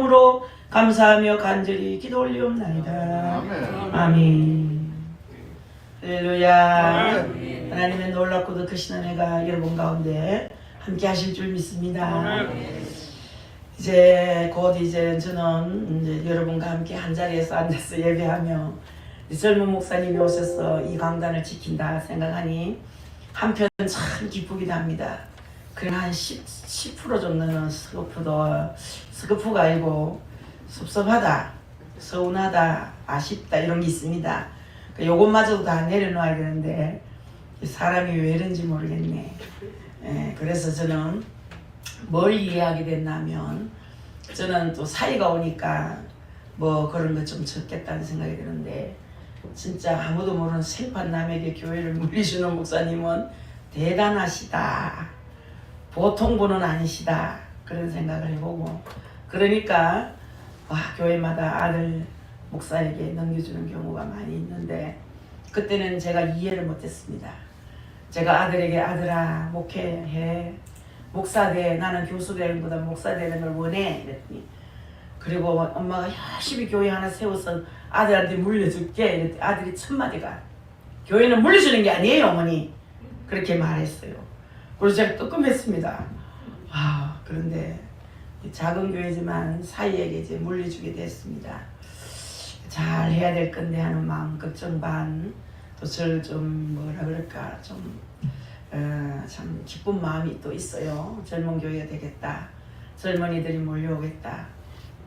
이름으로 감사하며 간절히 기도 올리옵나이다. 아멘. 할렐루야. 하나님의 놀랍고도 크신 은혜가 여러분 가운데 함께 하실 줄 믿습니다. 이제 곧 저는 이제 여러분과 함께 한 자리에서 앉아서 예배하며 젊은 목사님이 오셔서 이 강단을 지킨다 생각하니 한편 참 기쁘기도 합니다. 그러나 한 10% 정도는 스거프가 아니고 섭섭하다, 서운하다, 아쉽다 이런 게 있습니다. 요것마저도 다 내려놓아야 되는데 사람이 왜 이런지 모르겠네. 그래서 저는 뭘 이해하게 됐냐면 저는 또 사이가 오니까 뭐 그런 거 좀 적겠다는 생각이 드는데 진짜 아무도 모르는 생판 남에게 교회를 물리주는 목사님은 대단하시다. 보통 분은 아니시다. 그런 생각을 해보고 그러니까 교회마다 아들 목사에게 넘겨주는 경우가 많이 있는데 그때는 제가 이해를 못했습니다. 제가 아들에게 아들아 목회해 목사 돼 나는 교수 되는 것보다 목사 되는 걸 원해 이랬더니 그리고 엄마가 열심히 교회 하나 세워서 아들한테 물려줄게 이랬더니 아들이 첫마디가 교회는 물려주는 게 아니에요 어머니 그렇게 말했어요. 그래서 제가 뜨끔했습니다. 그런데 작은 교회지만 사이에게 이제 물려주게 됐습니다. 잘 해야 될 건데 하는 마음 걱정 반 또 저를 좀 뭐라 그럴까 좀 참 기쁜 마음이 또 있어요. 젊은 교회가 되겠다. 젊은이들이 몰려오겠다.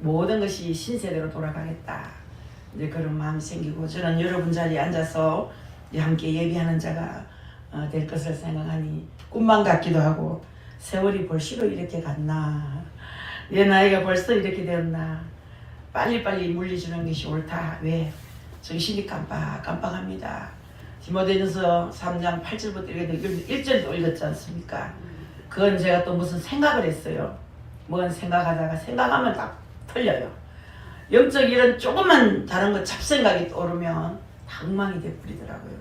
모든 것이 신세대로 돌아가겠다. 이제 그런 마음이 생기고 저는 여러분 자리에 앉아서 함께 예배하는 자가 될 것을 생각하니 꿈만 같기도 하고 세월이 벌써 이렇게 갔나 내 나이가 벌써 이렇게 되었나 빨리빨리 물리주는 것이 옳다. 왜? 정신이 깜빡깜빡합니다. 디모데전서 3장 8절부터 이렇게 1절도 읽었지 않습니까? 그건 제가 또 무슨 생각을 했어요. 뭔 생각하다가 생각하면 딱 틀려요. 영적 이런 조금만 다른 거 잡생각이 떠오르면 다 엉망이 돼버리더라고요.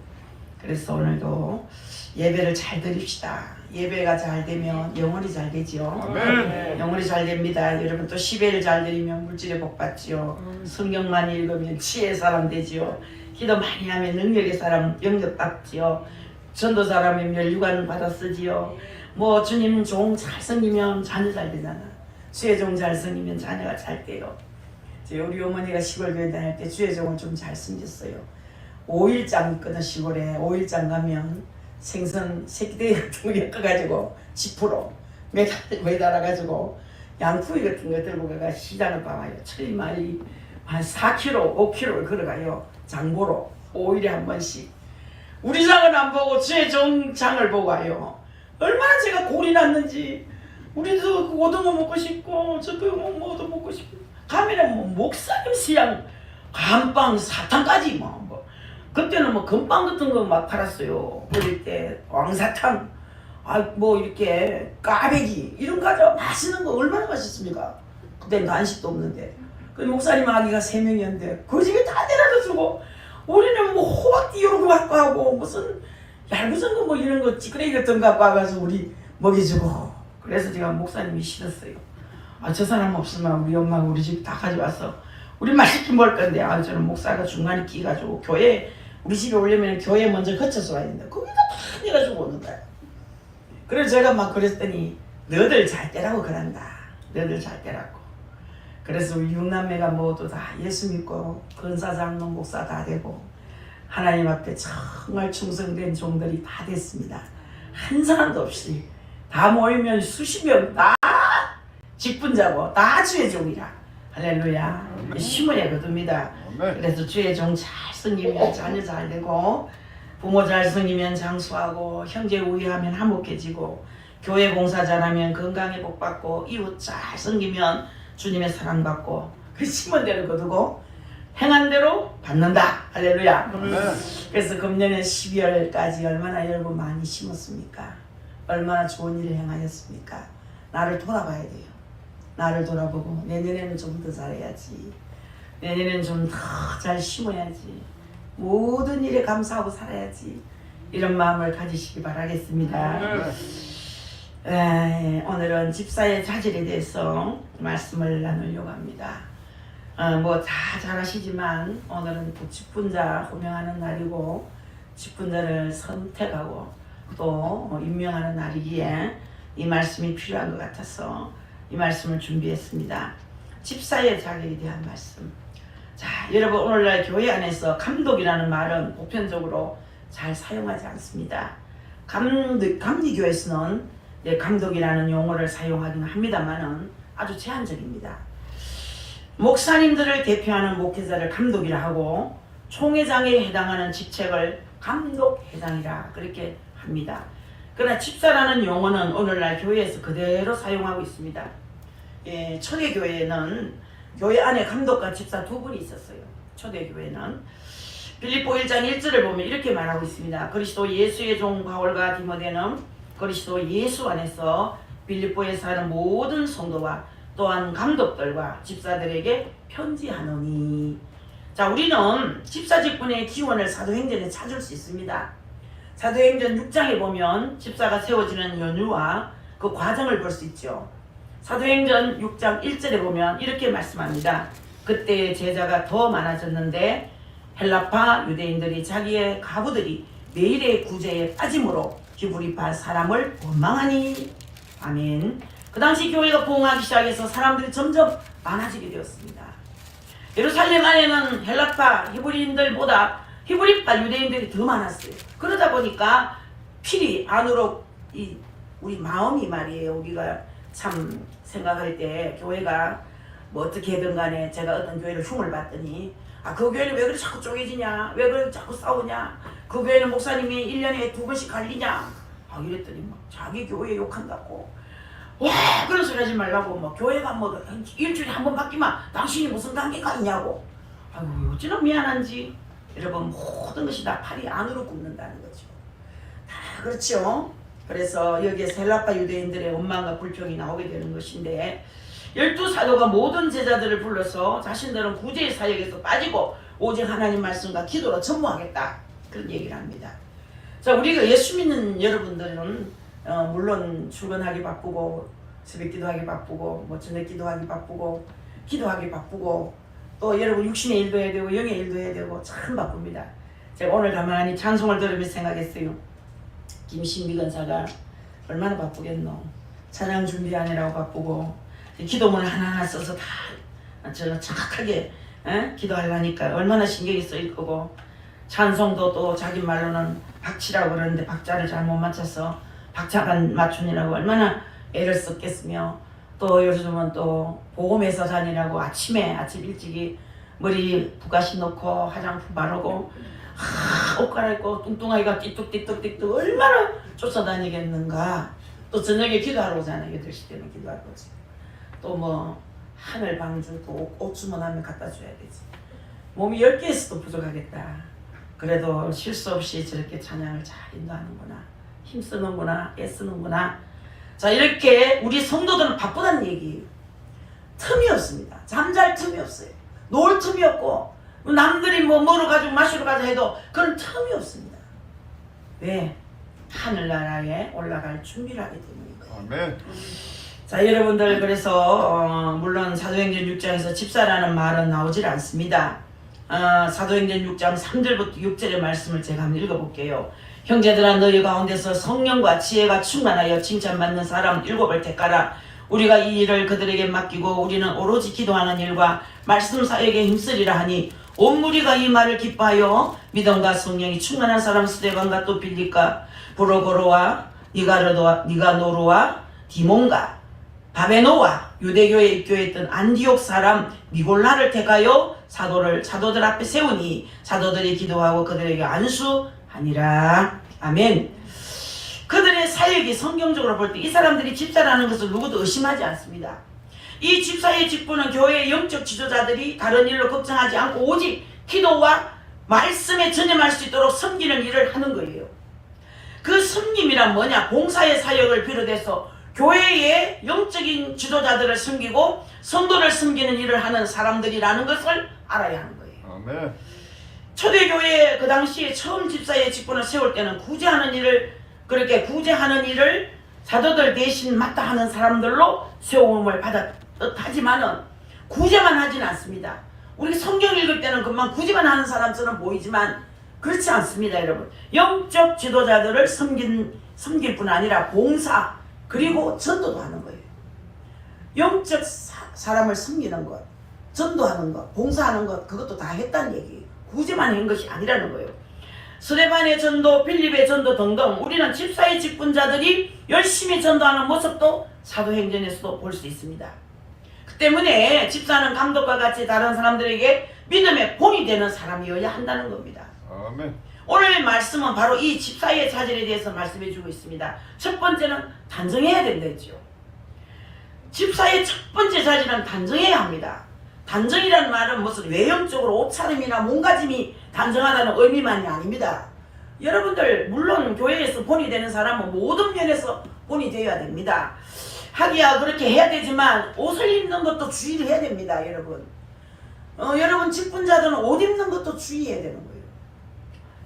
그래서 오늘도 예배를 잘 드립시다. 예배가 잘 되면 영혼이 잘 되지요. 영혼이 잘 됩니다. 여러분 또 시배를 잘 드리면 물질의 복 받지요. 성경 많이 읽으면 지혜의 사람 되지요. 기도 많이 하면 능력의 사람 영접 받지요. 전도 사람이면 유관 받아 쓰지요. 뭐 주님 종 잘 섬기면 자녀 잘 되잖아. 주의 종 잘 섬기면 자녀가 잘 돼요. 우리 어머니가 시골 교회 다닐 때 주의 종을 좀 잘 섬겼어요. 5일장 있거든. 시골에 5일장 가면 생선 새끼대기 같은 거 엮어가지고 지프로 매달아가지고 양푸이 같은 거 들고 가가 시장을 봐와요. 철리마리 한 4km, 5km를 걸어가요. 장보러 5일에 한 번씩. 우리 장은 안 보고 주의 종 장을 보고 와요. 얼마나 제가 골이 났는지. 우리도 고등어 먹고 싶고 저거 뭐도 먹고 싶고 가면은 뭐 목사님 시장 감빵 사탕까지 뭐. 그때는 뭐 건빵 같은 거 막 팔았어요. 어릴 때 왕사탕, 뭐 이렇게 까베기 이런 거 가지고 맛있는 거 얼마나 맛있습니까? 그때는 간식도 없는데. 그 목사님 아기가 3명이었는데 그 집에 다 내려다 주고 우리는 뭐 호박띠 이런 거 갖고 하고 무슨 얇은 거 뭐 이런 거 찌끄레기 같은 거 갖고 와가지고 우리 먹여주고. 그래서 제가 목사님이 싫었어요. 저 사람 없으면 우리 엄마가 우리 집 다 가져와서 우리 맛있게 먹을 건데 저는 목사가 중간에 끼가지고 교회 우리 집에 오려면 교회 먼저 거쳐서 와야 된다. 거기다 다 내가지고 오는 거야. 그래서 제가 막 그랬더니 너들 잘 때라고 그런다. 너들 잘 때라고. 그래서 우리 6남매가 모두 다 예수 믿고 권사장로 목사 다 되고 하나님 앞에 정말 충성된 종들이 다 됐습니다. 한 사람도 없이 다 모이면 수십 명 다 직분자고 다 주의 종이라. 할렐루야. 힘을 거둡니다. 그래서 주의 종 잘 섬기면 자녀 잘 되고 부모 잘 섬기면 장수하고 형제 우애하면 화목해지고 교회 봉사 잘하면 건강에 복받고 이웃 잘 섬기면 주님의 사랑받고 그 심은 대로 거두고 행한 대로 받는다. 할렐루야. 그래서 금년에 12월까지 얼마나 여러분 많이 심었습니까? 얼마나 좋은 일을 행하였습니까? 나를 돌아봐야 돼요. 나를 돌아보고 내년에는 좀 더 잘해야지. 내년에는 좀 더 잘 심어야지. 모든 일에 감사하고 살아야지. 이런 마음을 가지시기 바라겠습니다. 오늘은 집사의 자질에 대해서 말씀을 나누려고 합니다. 뭐 다 잘 아시지만 오늘은 또 직분자 호명하는 날이고 직분자를 선택하고 또 임명하는 날이기에 이 말씀이 필요한 것 같아서 이 말씀을 준비했습니다. 집사의 자격에 대한 말씀. 자, 여러분 오늘날 교회 안에서 감독이라는 말은 보편적으로 잘 사용하지 않습니다. 감리교에서는 감독이라는 용어를 사용하긴 합니다만은 아주 제한적입니다. 목사님들을 대표하는 목회자를 감독이라 하고 총회장에 해당하는 직책을 감독회장이라 그렇게 합니다. 그러나 집사라는 용어는 오늘날 교회에서 그대로 사용하고 있습니다. 초대교회는 교회 안에 감독과 집사 두 분이 있었어요. 초대교회는 빌립보 1장 1절을 보면 이렇게 말하고 있습니다. 그리스도 예수의 종 바울과 디모데는 그리스도 예수 안에서 빌립보에 사는 모든 성도와 또한 감독들과 집사들에게 편지하노니. 자, 우리는 집사 직분의 기원을 사도행전에 찾을 수 있습니다. 사도행전 6장에 보면 집사가 세워지는 연유와 그 과정을 볼 수 있죠. 사도행전 6장 1절에 보면 이렇게 말씀합니다. 그때 제자가 더 많아졌는데 헬라파 유대인들이 자기의 가부들이 매일의 구제에 빠짐으로 기브리파 사람을 원망하니. 아멘. 그 당시 교회가 부흥하기 시작해서 사람들이 점점 많아지게 되었습니다. 예루살렘 안에는 헬라파 히브리인들보다 히브리파 유대인들이 더 많았어요. 그러다 보니까 필히 안으로 우리 마음이 말이에요. 우리가 참 생각할 때 교회가 뭐 어떻게든 간에 제가 어떤 교회를 흉을 봤더니 그 교회는 왜 그래 자꾸 쪼개지냐, 왜 그래 자꾸 싸우냐, 그 교회는 목사님이 1년에 2번씩 갈리냐 이랬더니 막 자기 교회 욕한다고 와 그런 소리 하지 말라고 뭐 교회가 뭐 일주일에 한 번 바뀌면 당신이 무슨 관계가 있냐고. 아이고 어찌나 미안한지. 여러분 모든 것이 다 팔이 안으로 굽는다는 거죠. 다 그렇죠. 그래서 여기에서 헬라파 유대인들의 원망과 불평이 나오게 되는 것인데 12사도가 모든 제자들을 불러서 자신들은 구제의 사역에서 빠지고 오직 하나님 말씀과 기도로 전무하겠다 그런 얘기를 합니다. 자, 우리가 예수 믿는 여러분들은 물론 출근하기 바쁘고 새벽 기도하기 바쁘고 뭐 저녁 기도하기 바쁘고 기도하기 바쁘고 또 여러분 육신의 일도 해야 되고 영의 일도 해야 되고 참 바쁩니다. 제가 오늘 가만히 찬송을 들으면서 생각했어요. 김신미 권사가 얼마나 바쁘겠노. 찬양 준비하느라고 바쁘고 기도문 하나하나 써서 다 저 정확하게 기도하려니까 얼마나 신경이 쓰일 거고 찬송도 또 자기 말로는 박치라고 그러는데 박자를 잘못 맞춰서 박자간 맞춤이라고 얼마나 애를 썼겠으며 또 요즘은 또 보험회사 다니라고 아침 일찍이 머리 부가시 넣고 화장품 바르고 옷 갈아입고 뚱뚱하기가 띠뚝띠뚝 얼마나 쫓아다니겠는가. 또 저녁에 기도하러 오잖아요. 8시 되면 기도할 거지. 또 뭐 하늘 방주 또 옷 주문하면 갖다 줘야 되지. 몸이 10개에서도 부족하겠다. 그래도 실수 없이 저렇게 찬양을 잘 인도하는구나. 힘쓰는구나. 애쓰는구나. 자, 이렇게 우리 성도들은 바쁘다는 얘기예요. 틈이 없습니다. 잠잘 틈이 없어요. 놀 틈이 없고 남들이 뭐 먹으러 가지고 마시러 가자 해도 그런 틈이 없습니다. 왜? 하늘나라에 올라갈 준비를 하게 되는 거예요. 아멘. 자, 여러분들 그래서 물론 사도행전 6장에서 집사라는 말은 나오질 않습니다. 사도행전 6장 3절부터 6절의 말씀을 제가 한번 읽어볼게요. 형제들아 너희 가운데서 성령과 지혜가 충만하여 칭찬받는 사람 7을 택하라. 우리가 이 일을 그들에게 맡기고 우리는 오로지 기도하는 일과 말씀 사역에 힘쓰리라 하니 온 무리가 이 말을 기뻐하여 믿음과 성령이 충만한 사람 스데반과 또 빌립과 브로고로와 니가노르와 디몬과 바베노와 유대교에 입교했던 안디옥 사람 니골라를 택하여 사도들 앞에 세우니 사도들이 기도하고 그들에게 안수하니라. 아멘. 그들의 사역이 성경적으로 볼 때 이 사람들이 집사라는 것을 누구도 의심하지 않습니다. 이 집사의 직분은 교회의 영적 지도자들이 다른 일로 걱정하지 않고 오직 기도와 말씀에 전념할 수 있도록 섬기는 일을 하는 거예요. 그 섬김이란 뭐냐? 봉사의 사역을 비롯해서 교회의 영적인 지도자들을 섬기고 성도를 섬기는 일을 하는 사람들이라는 것을 알아야 하는 거예요. 아멘. 초대교회 그 당시에 처음 집사의 직분을 세울 때는 구제하는 일을 사도들 대신 마땅하는 사람들로 세움을 받았하지만은 구제만 하진 않습니다. 우리 성경 읽을 때는 금방 구제만 하는 사람처럼 보이지만 그렇지 않습니다, 여러분. 영적 지도자들을 섬길 뿐 아니라 봉사 그리고 전도도 하는 거예요. 영적 사람을 섬기는 것, 전도하는 것, 봉사하는 것 그것도 다 했다는 얘기예요. 구제만 한 것이 아니라는 거예요. 스데반의 전도, 빌립의 전도 등등 우리는 집사의 직분자들이 열심히 전도하는 모습도 사도행전에서도 볼 수 있습니다. 그 때문에 집사는 감독과 같이 다른 사람들에게 믿음의 본이 되는 사람이어야 한다는 겁니다. 아멘. 오늘 말씀은 바로 이 집사의 자질에 대해서 말씀해 주고 있습니다. 첫 번째는 단정해야 된다죠. 집사의 첫 번째 자질은 단정해야 합니다. 단정이라는 말은 무슨 외형적으로 옷차림이나 몸가짐이 단정하다는 의미만이 아닙니다. 여러분들 물론 교회에서 본이 되는 사람은 모든 면에서 본이 되어야 됩니다. 하기야 그렇게 해야 되지만 옷을 입는 것도 주의를 해야 됩니다. 여러분 여러분 직분자들은 옷 입는 것도 주의해야 되는 거예요.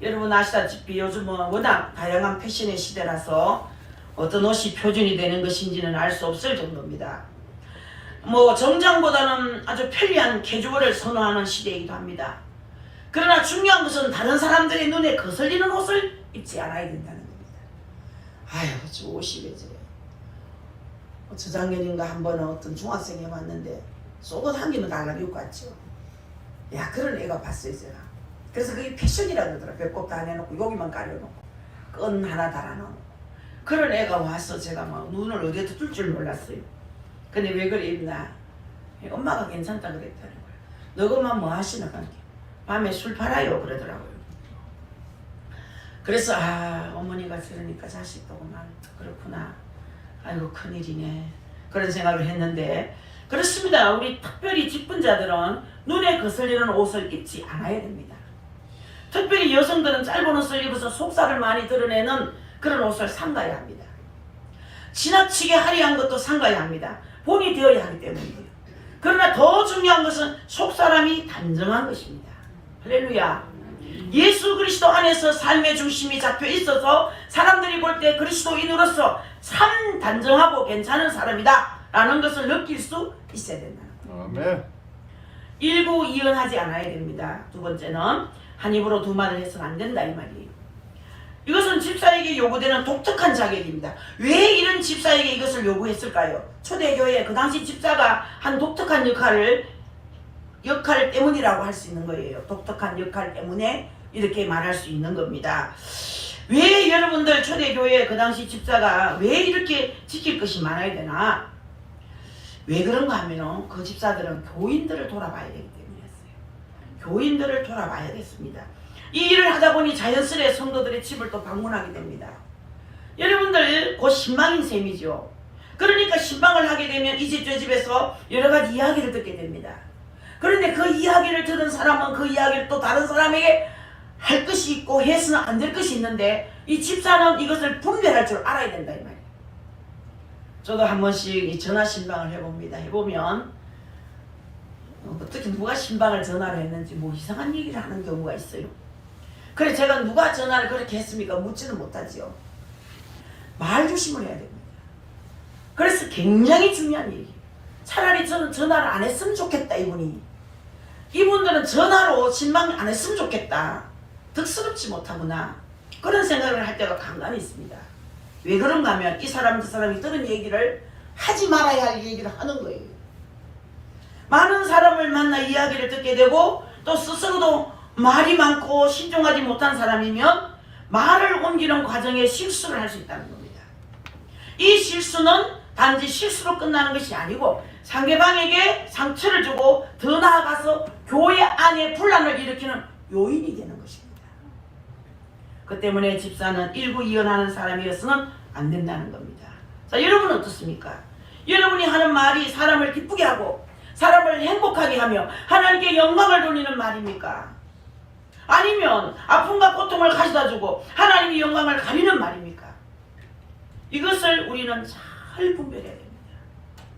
여러분 아시다시피 요즘은 워낙 다양한 패션의 시대라서 어떤 옷이 표준이 되는 것인지는 알 수 없을 정도입니다. 정장보다는 아주 편리한 캐주얼을 선호하는 시대이기도 합니다. 그러나 중요한 것은 다른 사람들의 눈에 거슬리는 옷을 입지 않아야 된다는 겁니다. 아유, 저 옷이 왜 저래. 저작년인가 한 번은 어떤 중학생이 왔는데 속옷 한 개는 달라고 입고 왔죠. 야, 그런 애가 봤어요, 제가. 그래서 그게 패션이라고 그러더라. 배꼽 다 내놓고 여기만 가려놓고 끈 하나 달아놓고 그런 애가 와서 제가 막 눈을 어디에다 뜰 줄 몰랐어요. 근데 왜 그래 입나? 엄마가 괜찮다 그랬다는 거야. 너그만 뭐 하시나 관계. 밤에 술 팔아요 그러더라고요. 그래서 어머니가 저러니까 자식도 그만 그렇구나. 아이고 큰일이네. 그런 생각을 했는데 그렇습니다. 우리 특별히 직분자들은 눈에 거슬리는 옷을 입지 않아야 됩니다. 특별히 여성들은 짧은 옷을 입어서 속살을 많이 드러내는 그런 옷을 삼가야 합니다. 지나치게 화려한 것도 삼가야 합니다. 본이 되어야 하기 때문이에요. 그러나 더 중요한 것은 속사람이 단정한 것입니다. 할렐루야. 예수 그리스도 안에서 삶의 중심이 잡혀 있어서 사람들이 볼 때 그리스도인으로서 참 단정하고 괜찮은 사람이다 라는 것을 느낄 수 있어야 된다. 아멘. 일구이연하지 않아야 됩니다. 두 번째는 한 입으로 두 말을 해서는 안 된다 이 말이에요. 이것은 집사에게 요구되는 독특한 자격입니다. 왜 이런 집사에게 이것을 요구했을까요? 초대교회 그 당시 집사가 한 독특한 역할 때문이라고 할 수 있는 거예요. 독특한 역할 때문에 이렇게 말할 수 있는 겁니다. 왜 여러분들 초대교회 그 당시 집사가 왜 이렇게 지킬 것이 많아야 되나? 왜 그런가 하면 그 집사들은 교인들을 돌아봐야 되기 때문이었어요. 교인들을 돌아봐야겠습니다. 이 일을 하다 보니 자연스레 성도들의 집을 또 방문하게 됩니다. 여러분들 곧 신방인 셈이죠. 그러니까 신방을 하게 되면 이 집 저 집에서 여러 가지 이야기를 듣게 됩니다. 그런데 그 이야기를 들은 사람은 그 이야기를 또 다른 사람에게 할 것이 있고 해서는 안 될 것이 있는데 이 집사는 이것을 분별할 줄 알아야 된다 이 말이에요. 저도 한 번씩 이 전화 신방을 해봅니다. 해보면 어떻게 누가 신방을 전화를 했는지 뭐 이상한 얘기를 하는 경우가 있어요. 그래 제가 누가 전화를 그렇게 했습니까? 묻지는 못하지요. 말 조심을 해야 됩니다. 그래서 굉장히 중요한 얘기. 차라리 저는 전화를 안 했으면 좋겠다 이분이. 이분들은 전화로 신방 안 했으면 좋겠다. 득스럽지 못하구나. 그런 생각을 할 때가 간간히 있습니다. 왜 그런가 하면 이 사람 저 사람이 들은 얘기를 하지 말아야 할 얘기를 하는 거예요. 많은 사람을 만나 이야기를 듣게 되고 또 스스로도 말이 많고 신중하지 못한 사람이면 말을 옮기는 과정에 실수를 할 수 있다는 겁니다. 이 실수는 단지 실수로 끝나는 것이 아니고 상대방에게 상처를 주고 더 나아가서 교회 안에 분란을 일으키는 요인이 되는 것입니다. 그 때문에 집사는 일구이연하는 사람이어서는 안 된다는 겁니다. 자, 여러분은 어떻습니까? 여러분이 하는 말이 사람을 기쁘게 하고 사람을 행복하게 하며 하나님께 영광을 돌리는 말입니까? 아니면 아픔과 고통을 가져다주고 하나님의 영광을 가리는 말입니까? 이것을 우리는 잘 분별해야 됩니다.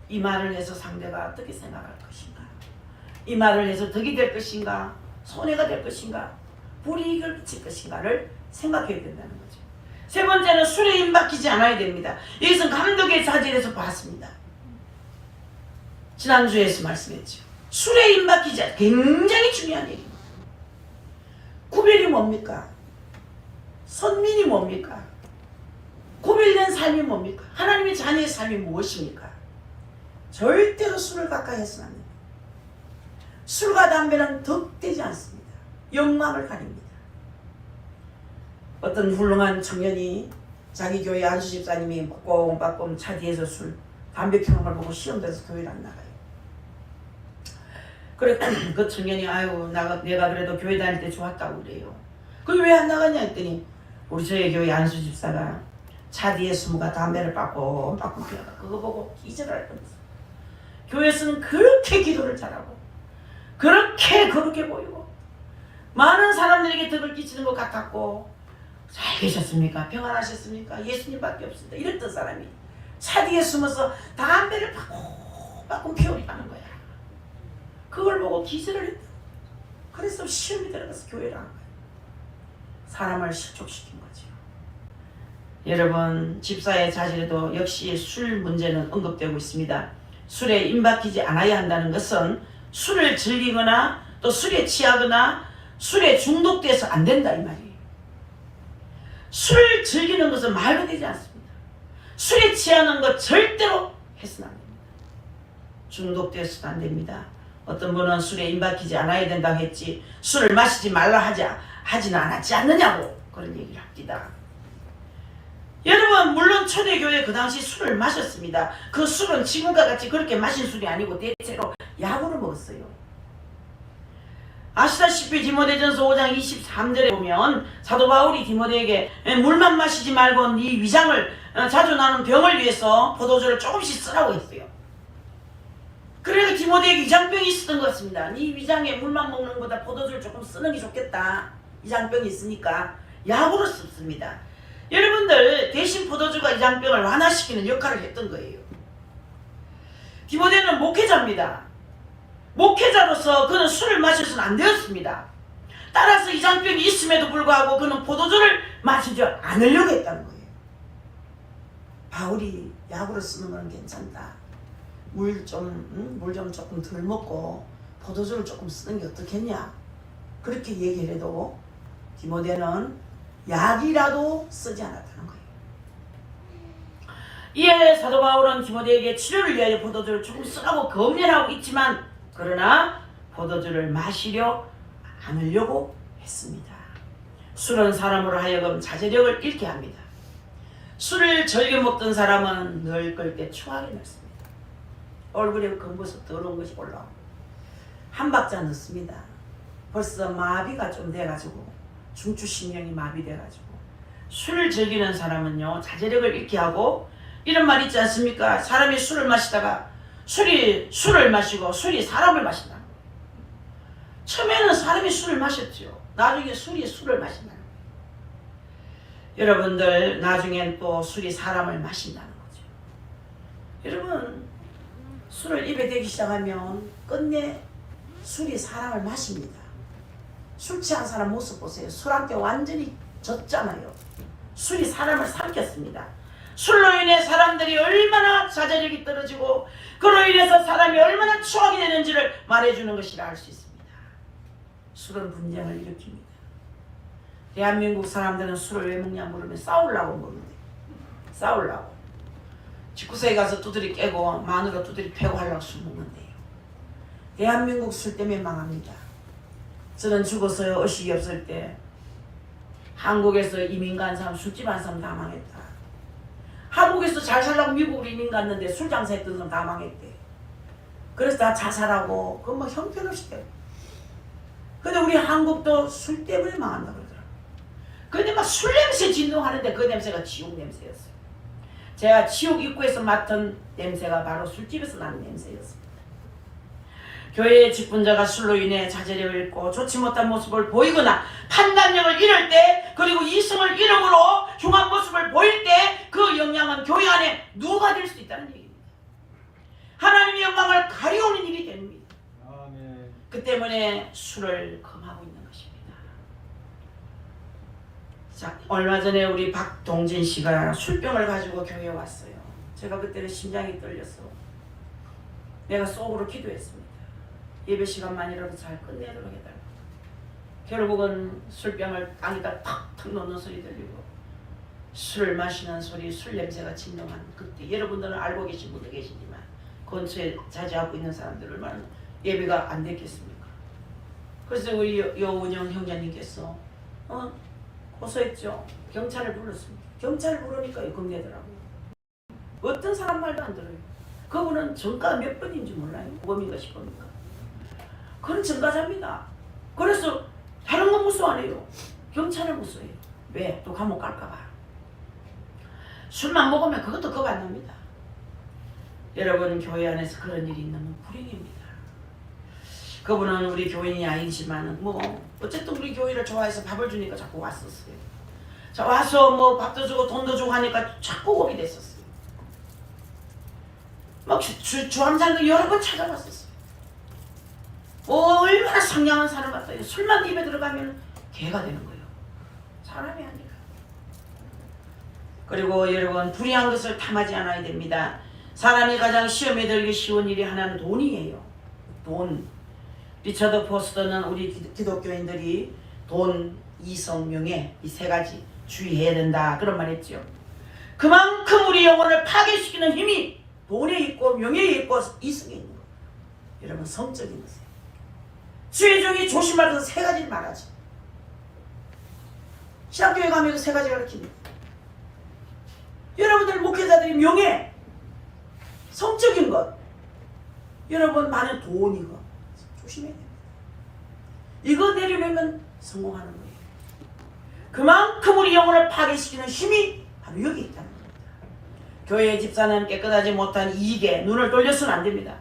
이 말을 해서 상대가 어떻게 생각할 것인가? 이 말을 해서 덕이 될 것인가? 손해가 될 것인가? 불이익을 끼칠 것인가를 생각해야 된다는 거죠. 세 번째는 술에 임박히지 않아야 됩니다. 이것은 감독의 자질에서 봤습니다. 지난주에서 말씀했죠. 술에 임박히지 않아. 굉장히 중요한 얘기입니다. 구별이 뭡니까? 선민이 뭡니까? 구별된 삶이 뭡니까? 하나님의 자녀의 삶이 무엇입니까? 절대로 술을 가까이 해서는 안 됩니다. 술과 담배는 덕되지 않습니다. 영광을 가립니다. 어떤 훌륭한 청년이 자기 교회 안수 집사님이 빠꼼빠꼼 차 뒤에서 술, 담배 피우는 걸 보고 시험 들어서 교회를 안 나가요. 그래 그 청년이 아유 내가 그래도 교회 다닐 때 좋았다고 그래요. 그게 왜 안 나갔냐 했더니 우리 저희 교회 안수 집사가 차 뒤에 숨어가 담배를 빠꼼빠꼼 피워가 그거 보고 기절을 하면서 교회에서는 그렇게 기도를 잘하고 그렇게 거룩해 보이고 많은 사람들에게 덕을 끼치는 것 같았고 잘 계셨습니까? 평안하셨습니까? 예수님밖에 없습니다. 이랬던 사람이 차 뒤에 숨어서 담배를 빠꼼빠꼼 피우려는 거야. 그걸 보고 기절을 했다. 그래서 시험이 들어가서 교회를 안 가요. 사람을 실족시킨 거죠. 여러분 집사의 자질에도 역시 술 문제는 언급되고 있습니다. 술에 임박히지 않아야 한다는 것은 술을 즐기거나 또 술에 취하거나 술에 중독돼서 안 된다 이 말이에요. 술 즐기는 것은 말도 되지 않습니다. 술에 취하는 것 절대로 해서는 안 됩니다. 중독돼서는 안 됩니다. 어떤 분은 술에 임박히지 않아야 된다고 했지 술을 마시지 말라 하지는 않았지 않느냐고 그런 얘기를 합니다. 여러분 물론 초대교회 그 당시 술을 마셨습니다. 그 술은 지금과 같이 그렇게 마신 술이 아니고 대체로 약으로 먹었어요. 아시다시피 디모데전서 5장 23절에 보면 사도 바울이 디모데에게 물만 마시지 말고 네 위장을 자주 나는 병을 위해서 포도주를 조금씩 쓰라고 했어요. 그래서 디모데에게 위장병이 있었던 것 같습니다. 네 위장에 물만 먹는 것보다 포도주를 조금 쓰는 게 좋겠다. 위장병이 있으니까 약으로 씁니다. 여러분들 대신 포도주가 위장병을 완화시키는 역할을 했던 거예요. 디모데는 목회자입니다. 목회자로서 그는 술을 마셔서는 안 되었습니다. 따라서 위장병이 있음에도 불구하고 그는 포도주를 마시지 않으려고 했다는 거예요. 바울이 약으로 쓰는 건 괜찮다. 물 좀 조금 덜 먹고 포도주를 조금 쓰는 게 어떻겠냐. 그렇게 얘기를 해도 디모데는 약이라도 쓰지 않았다는 거예요. 이에 사도 바울은 디모데에게 치료를 위하여 포도주를 조금 쓰라고 검열하고 있지만 그러나 포도주를 마시려 않으려고 했습니다. 술은 사람으로 하여금 자제력을 잃게 합니다. 술을 즐겨 먹던 사람은 늘 끌 때 추하게 났습니다. 얼굴에 검버섯 더러운 것이 올라오고 한 박자 넣습니다. 벌써 마비가 좀 돼가지고 중추신경이 마비돼가지고 술을 즐기는 사람은요 자제력을 잃게 하고 이런 말 있지 않습니까? 사람이 술을 마시다가 술을 마시고 술이 사람을 마신다는 거예요. 처음에는 사람이 술을 마셨죠. 나중에 술이 술을 마신다는 거예요. 여러분들 나중엔 또 술이 사람을 마신다는 거죠. 여러분 술을 입에 대기 시작하면 끝내 술이 사람을 마십니다. 술 취한 사람 모습 보세요. 술한테 완전히 젖잖아요. 술이 사람을 삼켰습니다. 술로 인해 사람들이 얼마나 자제력이 떨어지고 그로 인해서 사람이 얼마나 추하게 되는지를 말해주는 것이라 할 수 있습니다. 술은 분쟁을 일으킵니다. 대한민국 사람들은 술을 왜 먹냐 물으면 싸우려고 먹는데 싸우려고 19세에 가서 두드리 깨고 마누라 두드리 패고 하려고 술 먹는데요. 대한민국 술 때문에 망합니다. 저는 죽어서 의식이 없을 때 한국에서 이민 간 사람 술집 한 사람 다 망했다. 한국에서 잘 살라고 미국으로 이민 갔는데 술 장사했던 사람 다 망했대. 그래서 다 자살하고 그건 뭐 형편없이 돼. 근데 우리 한국도 술 때문에 망한다 그러더라고요. 근데 막 술 냄새 진동하는데 그 냄새가 지옥 냄새였어요. 제가 지옥 입구에서 맡은 냄새가 바로 술집에서 나는 냄새였습니다. 교회의 직분자가 술로 인해 자제력을 잃고 좋지 못한 모습을 보이거나 판단력을 잃을 때 그리고 이성을 잃음으로 흉한 모습을 보일 때 그 영향은 교회 안에 누가 될 수 있다는 얘기입니다. 하나님의 영광을 가려오는 일이 됩니다. 아멘. 그 때문에 술을 금하고 있는 것입니다. 자, 얼마 전에 우리 박동진 씨가 술병을 가지고 교회에 왔어요. 제가 그때는 심장이 떨렸어. 내가 속으로 기도했습니다. 예배 시간만이라도 잘 끝내도록 해달라. 결국은 술병을 땅에다 탁탁 놓는 소리 들리고 술을 마시는 소리, 술 냄새가 진동한 그때 여러분들은 알고 계신 분도 계시지만 근처에 자주하고 있는 사람들 얼마나 예배가 안 됐겠습니까? 그래서 우리 여운영 형제님께서 고소했죠. 경찰을 불렀습니다. 경찰을 부르니까 겁내더라고요. 어떤 사람 말도 안 들어요. 그분은 정가 몇 번인지 몰라요. 5범인가 10범인가. 그런 전가자입니다. 그래서 다른 건 무서워 안 해요. 경찰을 무서워해요. 왜? 또 감옥 갈까봐. 술만 먹으면 그것도 겁 안 납니다. 여러분 교회 안에서 그런 일이 있는 불행입니다. 그분은 우리 교인이 아니지만 어쨌든 우리 교회를 좋아해서 밥을 주니까 자꾸 왔었어요. 자 와서 밥도 주고 돈도 주고 하니까 자꾸 오게 됐었어요. 막 주암장도 여러 번 찾아봤었어요. 얼마나 상냥한 사람 같아요. 술만 입에 들어가면 개가 되는 거예요. 사람이 아니라. 그리고 여러분 불의한 것을 탐하지 않아야 됩니다. 사람이 가장 시험에 들기 쉬운 일이 하나는 돈이에요. 돈. 리처드 포스터는 우리 기독교인들이 돈, 이성, 명예 이 세 가지 주의해야 된다 그런 말 했죠. 그만큼 우리 영혼을 파괴시키는 힘이 돈에 있고 명예에 있고 이성에 있는 거예요. 여러분 성적인 것이에요. 주의종이 조심할 것은 세 가지를 말하죠. 신학교에 가면 그 세 가지 가르칩니다. 여러분들 목회자들이 명예, 성적인 것, 여러분 많은 돈이고 조심해야 됩니다. 이거 내려놓으면 성공하는 거예요. 그만큼 우리 영혼을 파괴시키는 힘이 바로 여기 있다는 겁니다. 교회의 집사는 깨끗하지 못한 이익에 눈을 돌려서는 안 됩니다.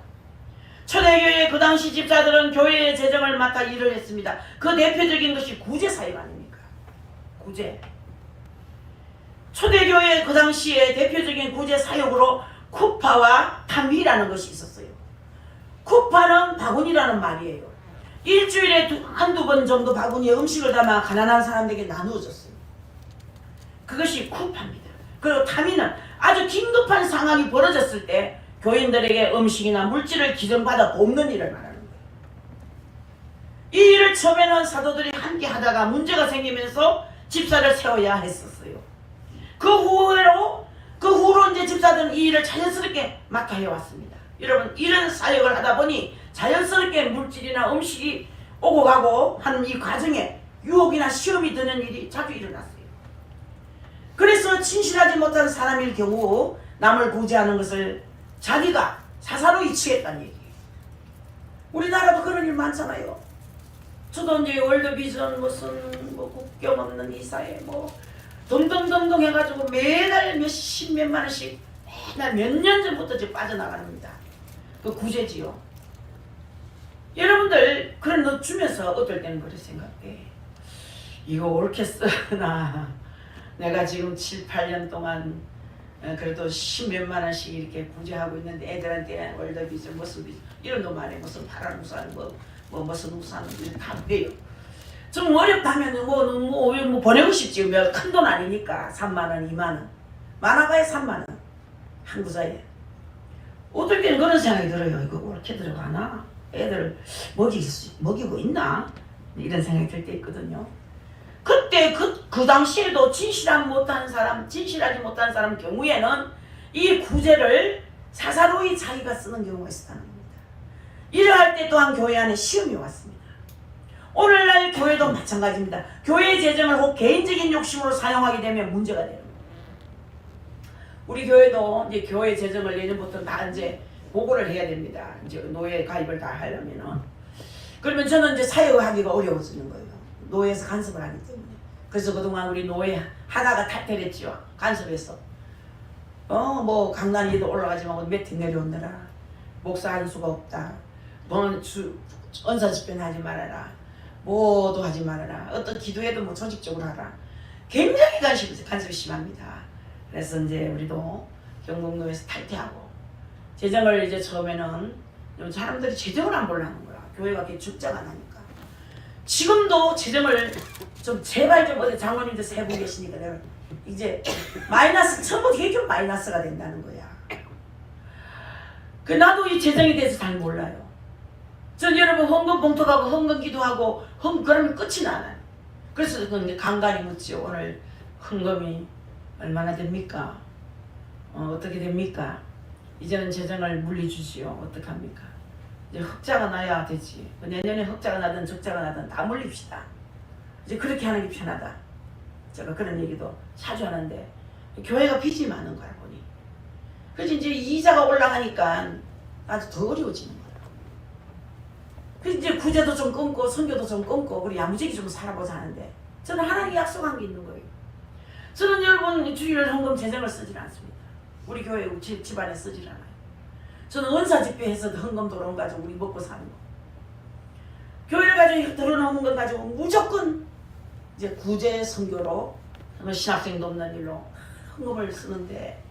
초대교회 그 당시 집사들은 교회의 재정을 맡아 일을 했습니다. 그 대표적인 것이 구제사역 아닙니까? 구제. 초대교회 그 당시에 대표적인 구제사역으로 쿠파와 탐비라는 것이 있었어요. 쿠파는 바구니라는 말이에요. 일주일에 한두 번 정도 바구니에 음식을 담아 가난한 사람들에게 나누어졌어요. 그것이 쿠파입니다. 그리고 탐이는 아주 긴급한 상황이 벌어졌을 때 교인들에게 음식이나 물질을 기증받아 돕는 일을 말하는 거예요. 이 일을 처음에는 사도들이 함께 하다가 문제가 생기면서 집사를 세워야 했었어요. 그 후로 이제 집사들은 이 일을 자연스럽게 맡아 해왔습니다. 여러분 이런 사역을 하다 보니 자연스럽게 물질이나 음식이 오고 가고 하는 이 과정에 유혹이나 시험이 드는 일이 자주 일어났어요. 그래서 진실하지 못한 사람일 경우 남을 구제하는 것을 자기가 사사로이 취했다는 얘기예요. 우리나라도 그런 일 많잖아요. 저도 이제 월드비전 무슨 국경 없는 이사회 덤덤덤덤 해가지고 매달 몇십몇만 원씩 매달 몇 년 전부터 지금 빠져나갑니다. 그 구제지요. 여러분들 그런 너 주면서 어떨 때는 그렇게 생각해. 이거 옳게 쓰나. 내가 지금 7, 8년 동안 그래도 십몇만 원씩 이렇게 구제하고 있는데 애들한테 월드비전 무슨 비전 이런 놈만에 무슨 파란 우산 무슨 우산 다 배요. 좀 어렵다면 보내고 싶지. 큰 돈 아니니까 3만 원, 2만 원. 많아봐야 3만 원. 한 구자에. 어떨 때는 그런 생각이 들어요. 이거 옳게 들어가나? 애들 먹이고 있나? 이런 생각이 들 때 있거든요. 그때 그 당시에도 진실하지 못한 사람 경우에는 이 구제를 사사로이 자기가 쓰는 경우가 있었다는 겁니다. 이러할 때 또한 교회 안에 시험이 왔습니다. 오늘날 교회도 마찬가지입니다. 교회의 재정을 혹 개인적인 욕심으로 사용하게 되면 문제가 되는 겁니다. 우리 교회도 이제 교회 재정을 내년부터 다 이제 보고를 해야 됩니다. 이제 노예 가입을 다 하려면은. 그러면 저는 이제 사역을 하기가 어려워지는 거예요. 노예에서 간섭을 하기 때문에. 그래서 그동안 우리 노예 하다가 탈퇴했지요. 간섭해서. 강단 위에도 올라가지 말고 밑에 내려오느라. 목사 할 수가 없다. 언사 집회는 하지 말아라. 뭐도 하지 말아라. 어떤 기도회도 조직적으로 하라. 굉장히 간섭이 심합니다. 그래서 이제 우리도 경북노에서 탈퇴하고 재정을 이제 처음에는 사람들이 재정을 안 보려는 거야. 교회가 그렇게 죽자가 나니까. 지금도 재정을 좀 제발 좀 어디 장모님들 세고 계시니까 내가 이제 마이너스 처음부터 계속 마이너스가 된다는 거야. 그 나도 이 재정에 대해서 잘 몰라요. 전 여러분 헌금 봉투 가고 헌금 기도하고 그러면 끝이 나요. 그래서 이제 간간히 묻죠. 오늘 헌금이 얼마나 됩니까? 어떻게 됩니까? 이제는 재정을 물리주시오. 어떡합니까? 이제 흑자가 나야 되지. 내년에 흑자가 나든 적자가 나든 다 물립시다. 이제 그렇게 하는 게 편하다. 제가 그런 얘기도 자주 하는데 교회가 빚이 많은 거야 보니. 그래서 이제 이자가 올라가니까 아주 더 어려워지는 거야. 그래서 이제 구제도 좀 끊고 선교도 좀 끊고 우리 야무지게 좀 살아보자 하는데 저는 하나님이 약속한 게 있는 거예요. 저는 여러분 주일 헌금 재정을 쓰질 않습니다. 우리 교회 집안에 쓰질 않아요. 저는 은사 집회에서 헌금 들어온 가지고 우리 먹고 사는 거. 교회를 가지고 들어오는 건 가지고 무조건 이제 구제 선교로 신학생도 없는 일로 헌금을 쓰는데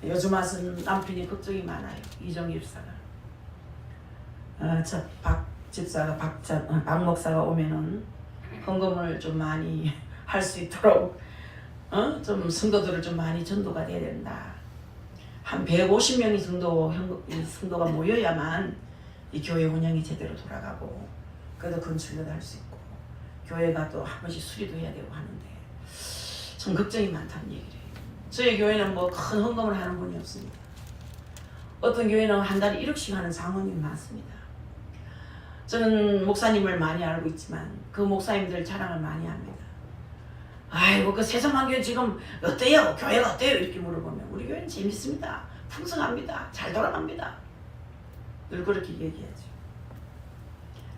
요즘 와서는 남편이 걱정이 많아요. 이정희 집사가. 저 박 집사가 박 목사가 오면은 헌금을 좀 많이 할 수 있도록 좀 성도들을 좀 많이 전도가 돼야 된다. 한 150명이 정도 성도가 모여야만 이 교회 운영이 제대로 돌아가고 그래도 건축도 할 수 있고 교회가 또 한 번씩 수리도 해야 되고 하는데 좀 걱정이 많다는 얘기를 해요. 저희 교회는 뭐 큰 헌금을 하는 분이 없습니다. 어떤 교회는 한 달에 1억씩 하는 장로님이 많습니다. 저는 목사님을 많이 알고 있지만 그 목사님들 자랑을 많이 합니다. 아이고 그 세성한교회 지금 어때요? 교회가 어때요? 이렇게 물어보면 우리 교회는 재밌습니다. 풍성합니다. 잘 돌아갑니다. 늘 그렇게 얘기하죠.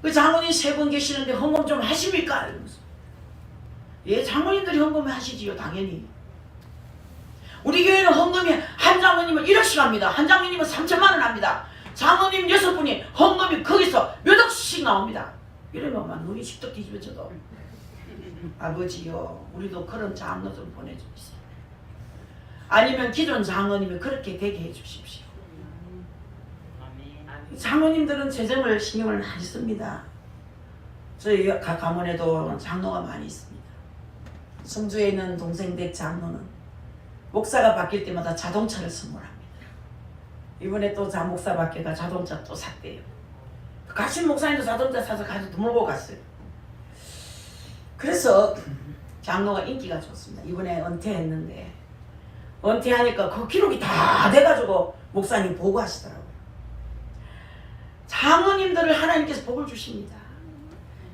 그 장로님 3분 계시는데 헌금 좀 하십니까? 이러면서. 예, 장로님들이 헌금을 하시지요. 당연히. 우리 교회는 헌금이 한 장로님은 1억씩 합니다. 한 장로님은 3천만 원 합니다. 장로님 6분이 헌금이 거기서 몇 억씩 나옵니다. 이러면 막 눈이 식덕 뒤집어져도 아버지요 우리도 그런 장로 좀 보내주십시오. 아니면 기존 장로님이 그렇게 되게 해주십시오. 장로님들은 재정을 신경을 많이 씁니다. 저희 각 가문에도 장로가 많이 있습니다. 성주에 있는 동생댁 장로는 목사가 바뀔 때마다 자동차를 선물합니다. 이번에 또 목사 바뀌가 자동차 또 샀대요. 가신 목사님도 자동차 사서 가지고 몰고 갔어요. 그래서 장로가 인기가 좋습니다. 이번에 은퇴했는데 은퇴하니까 그 기록이 다 돼가지고 목사님 보고하시더라고요. 장로님들을 하나님께서 복을 주십니다.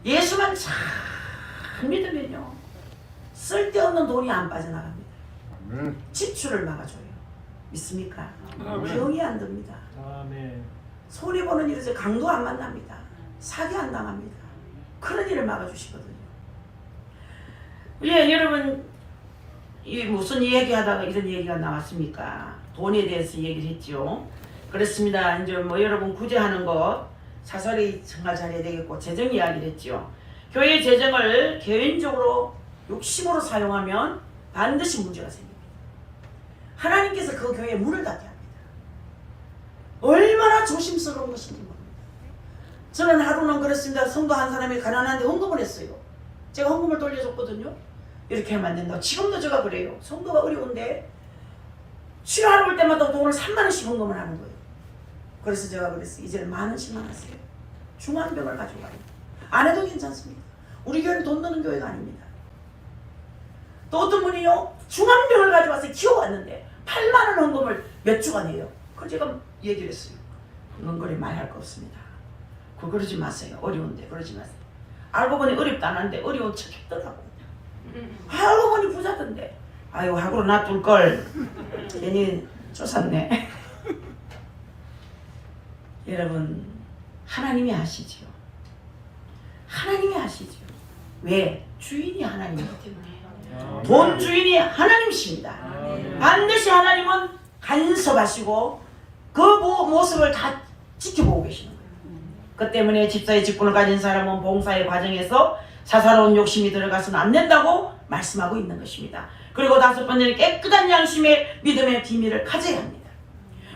예수만 잘 믿으면요 쓸데없는 돈이 안 빠져나갑니다. 지출을 막아줘요. 믿습니까? 병이 안 듭니다. 손해보는 일에서 강도 안 만납니다. 사기 안 당합니다. 그런 일을 막아주시거든요. 예, 여러분 이 무슨 얘기하다가 이런 얘기가 나왔습니까? 돈에 대해서 얘기를 했죠. 그렇습니다. 이제 뭐 여러분 구제하는 것 사설이 정말 잘해야 되겠고 재정 이야기를 했죠. 교회 재정을 개인적으로 욕심으로 사용하면 반드시 문제가 생깁니다. 하나님께서 그 교회에 문을 닫게 합니다. 얼마나 조심스러운 것인지 모릅니다. 저는 하루는 그렇습니다. 성도 한 사람이 가난한데 헌금을 했어요. 제가 헌금을 돌려줬거든요. 이렇게 하면 안 된다고. 지금도 제가 그래요. 성도가 어려운데 치료하러 올 때마다 돈을 3만 원씩 헌금을 하는 거예요. 그래서 제가 그랬어요. 이제는 10,000원씩만 하세요. 중환병을 가지고 가요. 안 해도 괜찮습니다. 우리 교회는 돈 드는 교회가 아닙니다. 또 어떤 분이요. 중환병을 가지고 와서 키워왔는데 8만 원 헌금을 몇 주간 해요. 그래서 제가 얘기를 했어요. 헌금거리 많이 할 거 없습니다. 그러지 마세요. 어려운데 그러지 마세요. 알고 보니 어렵다 안 하는데 어려운 척 했더라고. 알고 보니 부자던데. 아유 하고 놔둘걸. 괜히 쫓았네. 여러분 하나님이 아시죠. 하나님이 아시죠. 왜? 주인이 하나님이기 때문에. 돈 주인이 하나님이십니다. 반드시 하나님은 간섭하시고 그 모습을 다 지켜보고 계시는 거예요. 그 때문에 집사의 직분을 가진 사람은 봉사의 과정에서 사사로운 욕심이 들어가서는 안 된다고 말씀하고 있는 것입니다. 그리고 5번째는 깨끗한 양심의 믿음의 비밀을 가져야 합니다.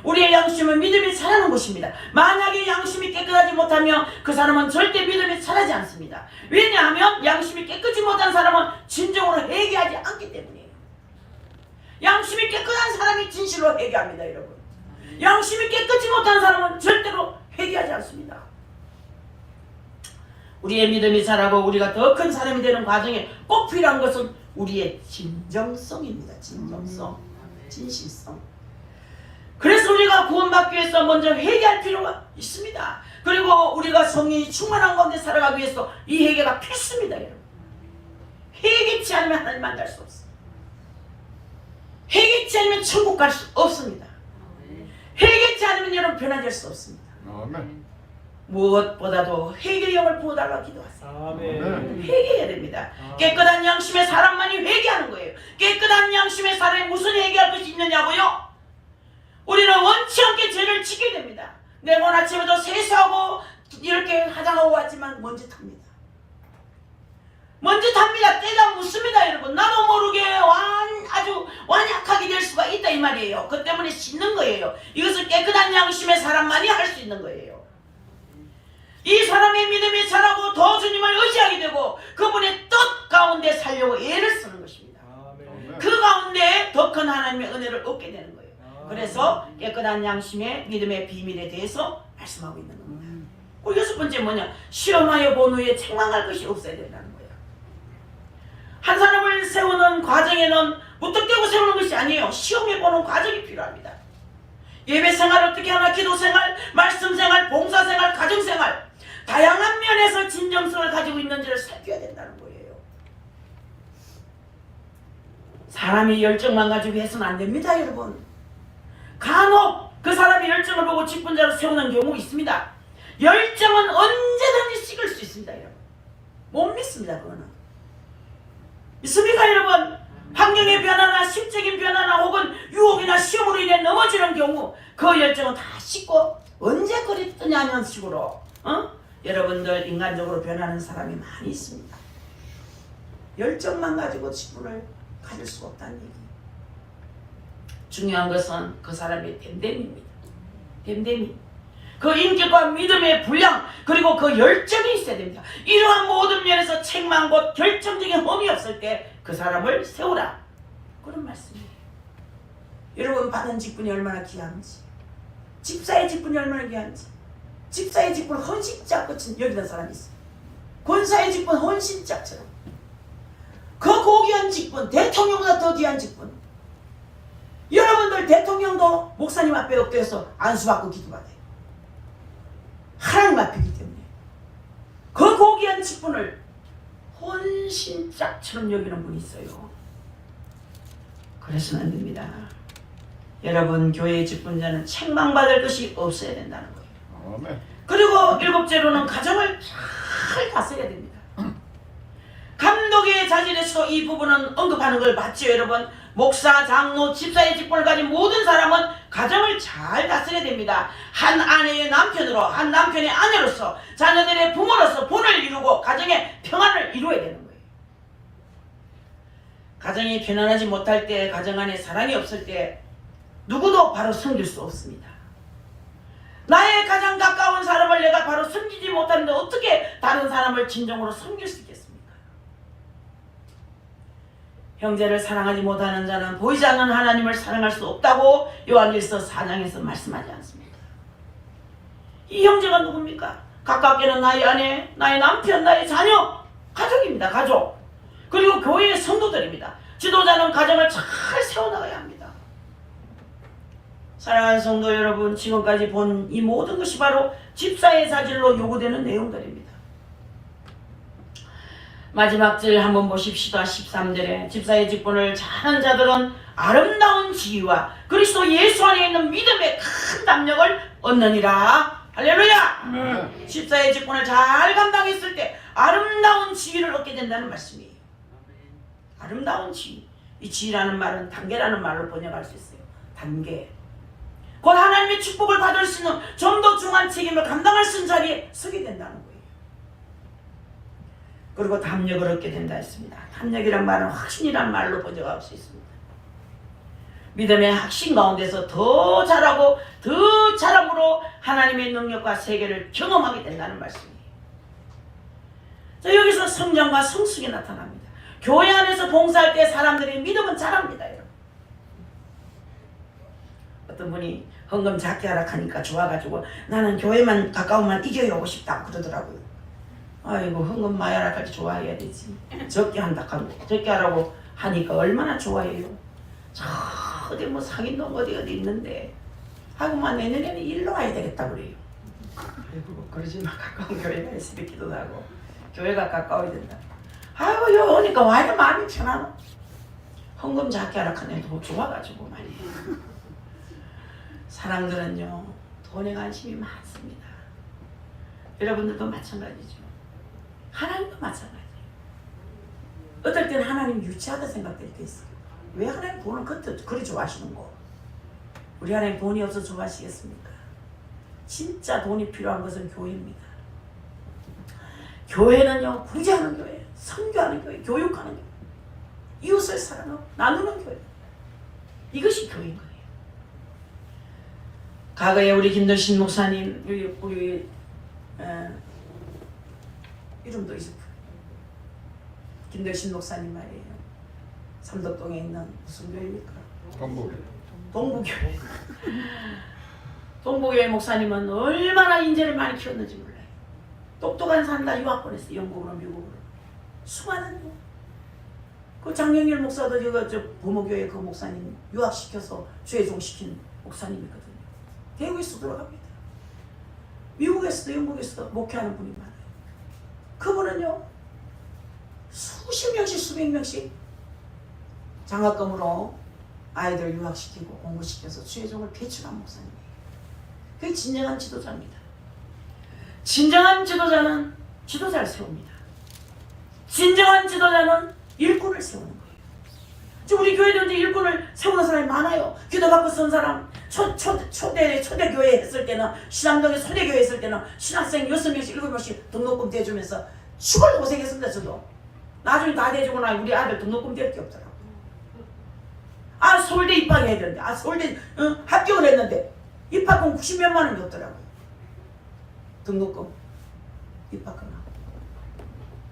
우리의 양심은 믿음이 자라는 곳입니다. 만약에 양심이 깨끗하지 못하면 그 사람은 절대 믿음이 자라지 않습니다. 왜냐하면 양심이 깨끗이 못한 사람은 진정으로 회개하지 않기 때문이에요. 양심이 깨끗한 사람이 진실로 회개합니다, 여러분. 양심이 깨끗이 못한 사람은 절대로 회개하지 않습니다. 우리의 믿음이 자라고 우리가 더 큰 사람이 되는 과정에 꼭 필요한 것은 우리의 진정성입니다. 진정성, 진실성. 그래서 우리가 구원받기 위해서 먼저 회개할 필요가 있습니다. 그리고 우리가 성령이 충만한 가운데 살아가기 위해서 이 회개가 필수입니다, 여러분. 회개치 않으면 하나님 만날 수 없습니다. 회개치 않으면 천국 갈 수 없습니다. 회개치 않으면 여러분 변화될 수 없습니다. 아멘. 무엇보다도 회개의 영을 부어달라고 기도하세요. 아멘. 회개해야 됩니다. 깨끗한 양심의 사람만이 회개하는 거예요. 깨끗한 양심의 사람이 무슨 회개할 것이 있느냐고요? 우리는 원치 않게 죄를 지게 됩니다. 내가 오늘 아침에도 세수하고 이렇게 화장하고 왔지만 먼지 탑니다. 먼지 탑니다. 때가 묻습니다, 여러분. 나도 모르게 아주 완약하게 될 수가 있다 이 말이에요. 그 때문에 씻는 거예요. 이것을 깨끗한 양심의 사람만이 할 수 있는 거예요. 이 사람의 믿음이 자라고 더 주님을 의지하게 되고 그분의 뜻 가운데 살려고 애를 쓰는 것입니다. 그 가운데 더 큰 하나님의 은혜를 얻게 되는 거예요. 그래서 깨끗한 양심의 믿음의 비밀에 대해서 말씀하고 있는 겁니다. 그리고 여섯 번째 뭐냐? 시험하여 본 후에 책망할 것이 없어야 된다는 거예요. 한 사람을 세우는 과정에는 무턱대고 세우는 것이 아니에요. 시험해보는 과정이 필요합니다. 예배생활 어떻게 하나, 기도생활, 말씀생활, 봉사생활, 가정생활 다양한 면에서 진정성을 가지고 있는지를 살펴야 된다는 거예요. 사람이 열정만 가지고 해서는 안 됩니다, 여러분. 간혹 그 사람이 열정을 보고 직분자로 세우는 경우 있습니다. 열정은 언제든지 식을 수 있습니다, 여러분. 못 믿습니다, 그거는. 믿습니까, 여러분? 환경의 변화나 심적인 변화나 혹은 유혹이나 시험으로 인해 넘어지는 경우 그 열정은 다 식고 언제 그리 뜨냐는 식으로 여러분들 인간적으로 변하는 사람이 많이 있습니다. 열정만 가지고 직분을 가질 수가 없다는 얘기. 중요한 것은 그 사람의 됨됨입니다. 됨됨이. 그 인격과 믿음의 분량 그리고 그 열정이 있어야 됩니다. 이러한 모든 면에서 책망 곧 결정적인 험이 없을 때 그 사람을 세우라. 그런 말씀이에요. 여러분 받은 직분이 얼마나 귀한지, 집사의 직분이 얼마나 귀한지, 집사의 직분 헌신짝 끝은 여기는 사람이 있어요. 권사의 직분 헌신짝처럼. 그 고귀한 직분, 대통령보다 더 귀한 직분. 여러분들 대통령도 목사님 앞에 엎드려서 안수받고 기도받아요. 하나님 앞이기 때문에 그 고귀한 직분을 헌신짝처럼 여기는 분이 있어요. 그래서는 안 됩니다. 여러분 교회의 직분자는 책망받을 것이 없어야 된다는 거예요. 아멘. 그리고 일곱째로는 가정을 잘 다스려야 됩니다. 감독의 자질에서 이 부분은 언급하는 걸 봤죠, 여러분. 목사, 장로, 집사의 직분을 가진 모든 사람은 가정을 잘 다스려야 됩니다. 한 아내의 남편으로, 한 남편의 아내로서, 자녀들의 부모로서 본을 이루고 가정의 평안을 이루어야 되는 거예요. 가정이 편안하지 못할 때, 가정 안에 사랑이 없을 때 누구도 바로 섬길 수 없습니다. 나의 가장 가까운 사람을 내가 바로 섬기지 못하는데 어떻게 다른 사람을 진정으로 섬길 수 있겠습니까? 형제를 사랑하지 못하는 자는 보이지 않는 하나님을 사랑할 수 없다고 요한일서 4장에서 말씀하지 않습니까? 이 형제가 누굽니까? 가깝게는 나의 아내, 나의 남편, 나의 자녀, 가족입니다. 가족. 그리고 교회의 성도들입니다. 지도자는 가정을 잘 세워나가야 합니다. 사랑하는 성도 여러분, 지금까지 본 이 모든 것이 바로 집사의 자질로 요구되는 내용들입니다. 마지막 절 한번 보십시다. 13절에 집사의 직분을 잘하는 자들은 아름다운 지위와 그리스도 예수 안에 있는 믿음의 큰 담력을 얻느니라. 할렐루야. 집사의 직분을 잘 감당했을 때 아름다운 지위를 얻게 된다는 말씀이에요. 아름다운 지위. 이 지위라는 말은 단계라는 말로 번역할 수 있어요. 단계. 곧 하나님의 축복을 받을 수 있는 좀 더 중요한 책임을 감당할 수 있는 자리에 서게 된다는 거예요. 그리고 담력을 얻게 된다 했습니다. 담력이란 말은 확신이란 말로 번역할 수 있습니다. 믿음의 확신 가운데서 더 잘하고 더 잘함으로 하나님의 능력과 세계를 경험하게 된다는 말씀이에요. 자, 여기서 성장과 성숙이 나타납니다. 교회 안에서 봉사할 때 사람들이 믿음은 잘합니다. 여러분. 어떤 분이 헌금 작게 하라 하니까 좋아가지고 나는 교회만 가까우면 이겨야 오고 싶다 그러더라고요. 아이고 헌금 많이 하라 할지 좋아해야 되지. 적게 한다 하고 적게 하라고 하니까 얼마나 좋아해요. 저 어디 뭐 상인동 어디 있는데 하고만 내년에는 일로 와야 되겠다 그래요. 아이고 그러지만 가까운 교회가 있으면 기도도 하고 교회가 가까워야 된다. 아이고 여기 오니까 와 이렇게 마음이 편하노. 헌금 작게 하라 하니까 좋아가지고 말이에요. 사람들은요 돈에 관심이 많습니다. 여러분들도 마찬가지죠. 하나님도 마찬가지예요. 어떨 때는 하나님 유치하다 생각될 때 있어요. 왜 하나님 돈을 그리 좋아하시는 거? 우리 하나님 돈이 없어서 좋아하시겠습니까? 진짜 돈이 필요한 것은 교회입니다. 교회는요 구제하는 교회, 선교하는 교회, 교육하는 교회, 이웃을 사랑하고 나누는 교회. 이것이 교회인 거예요. 과거에 우리 김도신 목사님 우리 이름도 있을 거예요. 김도신 목사님 말이에요. 삼덕동에 있는 무슨 교회입니까? 동부교회. 동부교회 목사님은 얼마나 인재를 많이 키웠는지 몰라요. 똑똑한 사람 다 유학 보냈어요. 영국으로 미국으로. 수많은 그 장영일 목사도 저 부모교회 그 목사님 유학시켜서 최종시킨 목사님이거든요. 대구에서 돌아갑니다. 미국에서도 영국에서도 목회하는 분이 많아요. 그분은요 수십 명씩 수백 명씩 장학금으로 아이들 유학시키고 공부시켜서 최종을 배출한 목사님이에요. 그게 진정한 지도자입니다. 진정한 지도자는 지도자를 세웁니다. 진정한 지도자는 일꾼을 세우는 거예요. 지금 우리 교회도 이제 일꾼을 세우는 사람이 많아요. 기도받고 선 사람, 초대교회 했을 때는, 신암동에 초대교회 했을 때는 신학생 6명씩 7명씩 등록금 대주면서 죽을 고생했습니다. 저도 나중에 다 대주고 나 우리 아들 등록금 댈 게 없더라고. 아 서울대 입학해야 되는데 서울대 합격을 했는데 입학금 90몇만 원이 없더라고요. 등록금 입학금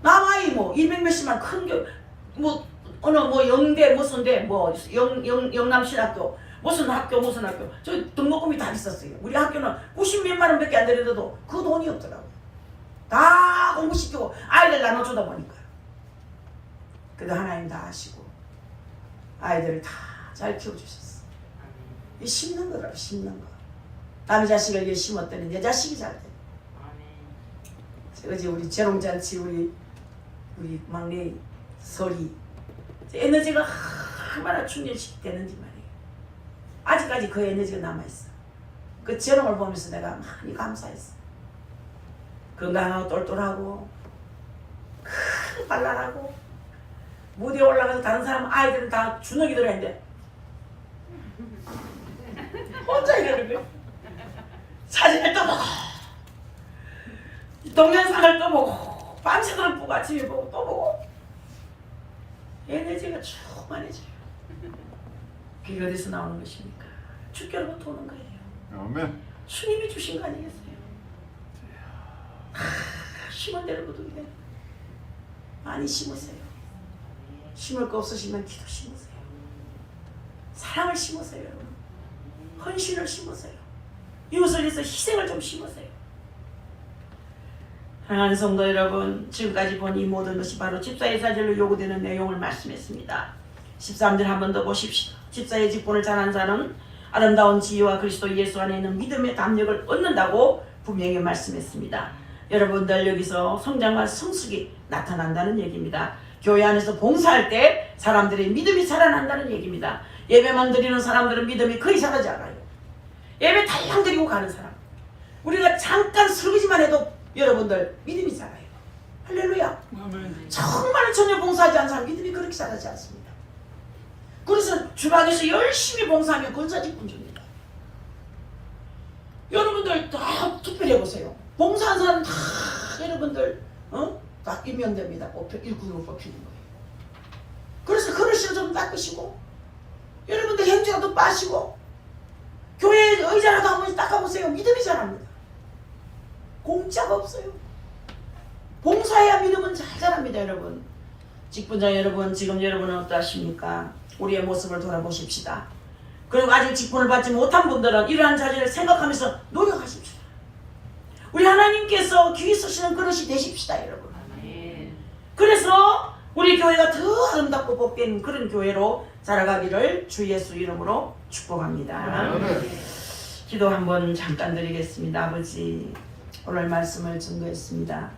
남아이 뭐 200몇십만 큰뭐 어느 뭐 영대 무슨대 뭐 영남신학교 무슨 학교 저 등록금이 다 있었어요. 우리 학교는 90몇만 원밖에 안 되는데도 그 돈이 없더라고요. 다 공부시키고 아이들 나눠주다 보니까. 그래도 하나님 다 아시고 아이들을 다 잘 키워주셨어. 이 심는 거라고 심는 거. 남의 자식을 위해 심었더니 내 자식이 잘 돼. 어제 우리 재롱잔치 우리 막내 설이 에너지가 얼마나 충전되는지 말이에요. 아직까지 그 에너지가 남아있어. 그 재롱을 보면서 내가 많이 감사했어. 건강하고 똘똘하고 발랄하고 무대에 올라가서 다른 사람 아이들은 다 주눅이 들어있는데 혼자 이러는 거예요. 사진을 떠보고 동영상을 떠보고 밤새도록 보고 아침에 보고 또 보고 에너지가 충만해져요. 그게 어디서 나오는 것입니까? 주께로부터 오는 거예요. 아멘. 주님이 주신 거 아니겠어요? 심은 대로 거두게 돼요. 많이 심으세요. 심을 거 없으시면 기도 심으세요. 사랑을 심으세요. 여러분. 헌신을 심으세요. 이웃을 위해서 희생을 좀 심으세요. 사랑하는 성도 여러분, 지금까지 본 이 모든 것이 바로 집사의 사절로 요구되는 내용을 말씀했습니다. 13절 한 번 더 보십시다. 집사의 직분을 잘한 자는 아름다운 지혜와 그리스도 예수 안에 있는 믿음의 담력을 얻는다고 분명히 말씀했습니다. 여러분들 여기서 성장과 성숙이 나타난다는 얘기입니다. 교회 안에서 봉사할 때 사람들의 믿음이 자라난다는 얘기입니다. 예배만 드리는 사람들은 믿음이 거의 자라지 않아요. 예배 달랑 드리고 가는 사람, 우리가 잠깐 설거지만 해도 여러분들 믿음이 자라요. 할렐루야. 아멘. 정말 전혀 봉사하지 않은 사람 믿음이 그렇게 자라지 않습니다. 그래서 주방에서 열심히 봉사하면 권사직분 줍니다. 여러분들 다 투표해보세요. 봉사한 사람 다 여러분들 다 임명됩니다. 일꾼으로 뽑히는 거예요. 그래서 그릇을 좀 닦으시고 여러분들 행주라도 빠시고 교회 의자라도 한 번씩 닦아보세요. 믿음이 자랍니다. 공짜가 없어요. 봉사해야 믿음은 잘 자랍니다. 여러분, 직분자 여러분, 지금 여러분은 어떠하십니까? 우리의 모습을 돌아보십시다. 그리고 아직 직분을 받지 못한 분들은 이러한 자리를 생각하면서 노력하십시다. 우리 하나님께서 귀 쓰시는 그릇이 되십시다. 여러분. 그래서 우리 교회가 더 아름답고 복된 그런 교회로 자라가기를 주 예수 이름으로 축복합니다. 기도 한번 잠깐 드리겠습니다. 아버지, 오늘 말씀을 증거했습니다.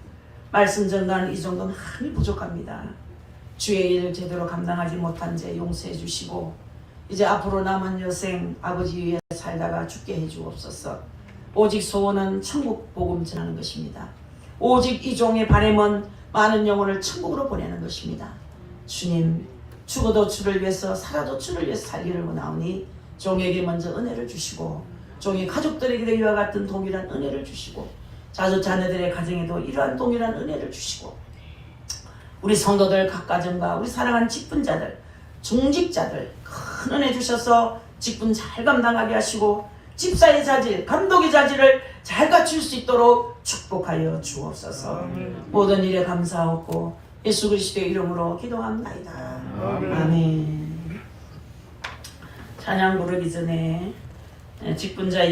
말씀 전달 이 정도는 많이 부족합니다. 주의 일을 제대로 감당하지 못한 죄 용서해 주시고 이제 앞으로 남은 여생 아버지 위에 살다가 죽게 해 주옵소서. 오직 소원은 천국 복음 전하는 것입니다. 오직 이 종의 바람은 많은 영혼을 천국으로 보내는 것입니다. 주님, 죽어도 주를 위해서 살아도 주를 위해서 살기를 원하오니 종에게 먼저 은혜를 주시고 종의 가족들에게도 이와 같은 동일한 은혜를 주시고 자주 자녀들의 가정에도 이러한 동일한 은혜를 주시고 우리 성도들 각 가정과 우리 사랑하는 직분자들, 중직자들 큰 은혜 주셔서 직분 잘 감당하게 하시고 집사의 자질, 감독의 자질을 잘 갖출 수 있도록 축복하여 주옵소서. 모든 일에 감사하고 예수 그리스도의 이름으로 기도합니다. 아멘. 찬양 부르기 전에 직분자